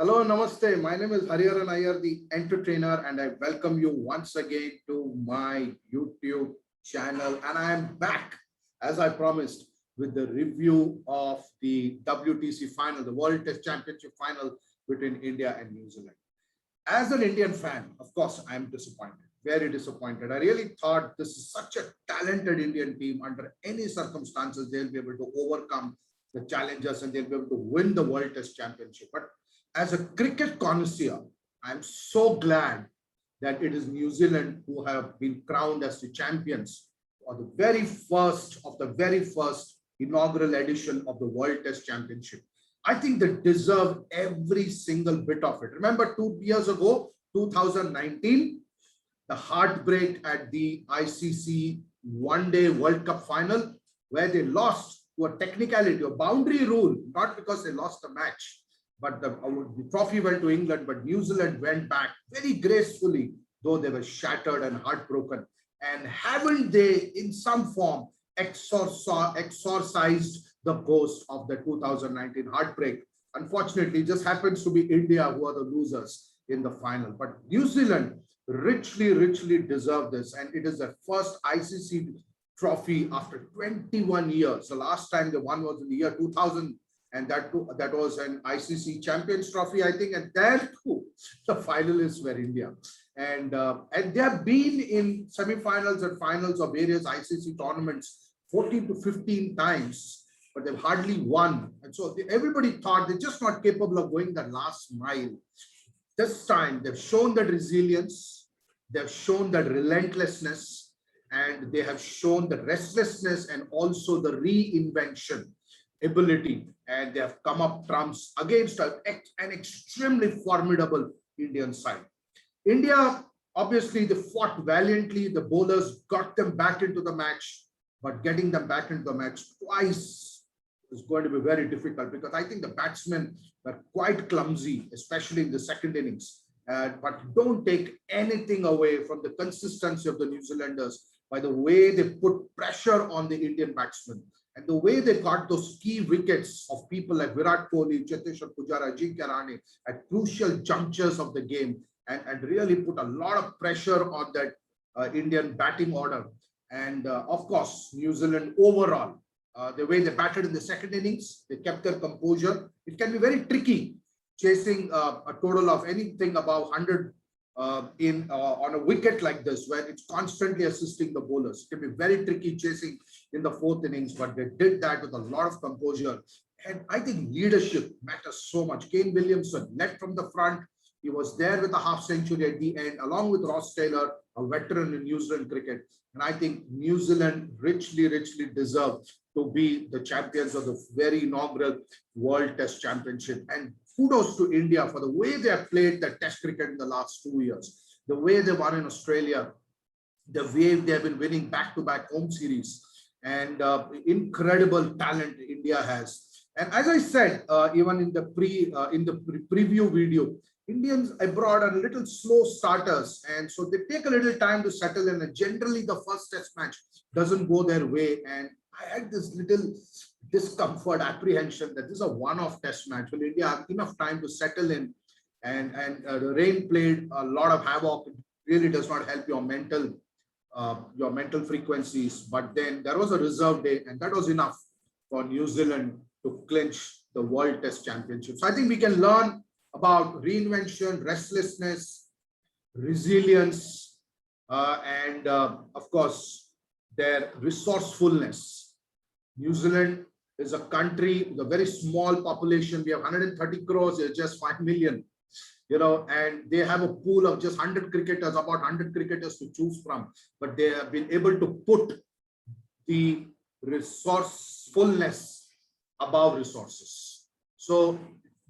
Hello, namaste. My name is Hariharan Iyer, the entertainer, and I welcome you once again to my YouTube channel. And I am back, as I promised, with the review of the WTC final, the World Test Championship final between India and New Zealand. As an Indian fan, of course, I am disappointed, very disappointed. I really thought this is such a talented Indian team. Under any circumstances, they'll be able to overcome the challenges and they'll be able to win the World Test Championship. But as a cricket connoisseur, I'm so glad that it is New Zealand who have been crowned as the champions for the very first inaugural edition of the World Test Championship. I think they deserve every single bit of it. Remember 2 years ago, 2019, the heartbreak at the ICC One-Day World Cup final, where they lost to a technicality, a boundary rule, not because they lost the match, but the trophy went to England, but New Zealand went back very gracefully, though they were shattered and heartbroken. And haven't they, in some form, exorcised the ghost of the 2019 heartbreak? Unfortunately, it just happens to be India who are the losers in the final. But New Zealand richly deserve this. And it is their first ICC trophy after 21 years. The last time they won was in the year 2000. And that was an ICC Champions Trophy, I think. And there too, the finalists were India. And they have been in semi-finals and finals of various ICC tournaments 14 to 15 times, but they've hardly won. And so everybody thought they're just not capable of going that last mile. This time, they've shown that resilience, they've shown that relentlessness, and they have shown the restlessness and also the reinvention ability, and they have come up trumps against an extremely formidable Indian side. India, obviously, they fought valiantly. The bowlers got them back into the match, but getting them back into the match twice is going to be very difficult because I think the batsmen were quite clumsy, especially in the second innings. But don't take anything away from the consistency of the New Zealanders by the way they put pressure on the Indian batsmen. And the way they got those key wickets of people like Virat Kohli, Cheteshwar Pujara, Ajinkya Rahane at crucial junctures of the game and really put a lot of pressure on that Indian batting order. And of course, New Zealand overall, the way they batted in the second innings, they kept their composure. It can be very tricky chasing a total of anything above 100 on a wicket like this, where it's constantly assisting the bowlers. It can be very tricky chasing in the fourth innings, but they did that with a lot of composure. And I think leadership matters so much. Kane Williamson led from the front. He was there with a half century at the end, along with Ross Taylor, a veteran in New Zealand cricket. And I think New Zealand richly deserve to be the champions of the very inaugural World Test Championship. And kudos to India for the way they have played the Test cricket in the last 2 years, the way they won in Australia, the way they have been winning back-to-back home series, and incredible talent India has. And as I said, even in the preview video, Indians abroad are a little slow starters, and so they take a little time to settle in. And generally, the first Test match doesn't go their way, and I had this little discomfort, apprehension that this is a one-off Test match. Will India have enough time to settle in? And the rain played a lot of havoc. It really does not help your mental frequencies. But then there was a reserve day, and that was enough for New Zealand to clinch the World Test Championship. So I think we can learn about reinvention, restlessness, resilience, and of course, their resourcefulness. New Zealand is a country with a very small population. We have 130 crores, just 5 million, and they have a pool of just 100 cricketers, about 100 cricketers to choose from. But they have been able to put the resourcefulness above resources. So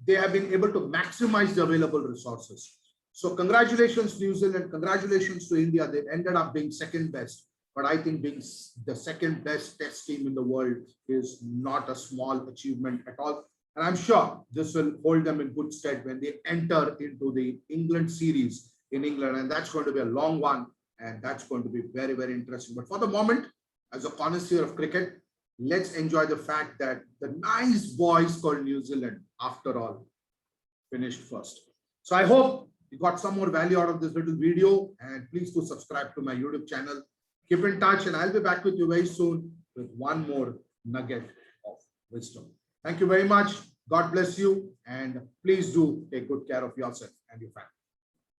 they have been able to maximize the available resources. So congratulations, New Zealand. Congratulations to India. They ended up being second best. But I think being the second best Test team in the world is not a small achievement at all. And I'm sure this will hold them in good stead when they enter into the England series in England. And that's going to be a long one. And that's going to be very interesting. But for the moment, as a connoisseur of cricket, let's enjoy the fact that the nice boys called New Zealand, after all, finished first. So I hope you got some more value out of this little video, and please do subscribe to my YouTube channel. Keep in touch, and I'll be back with you very soon with one more nugget of wisdom. Thank you very much. God bless you, and please do take good care of yourself and your family.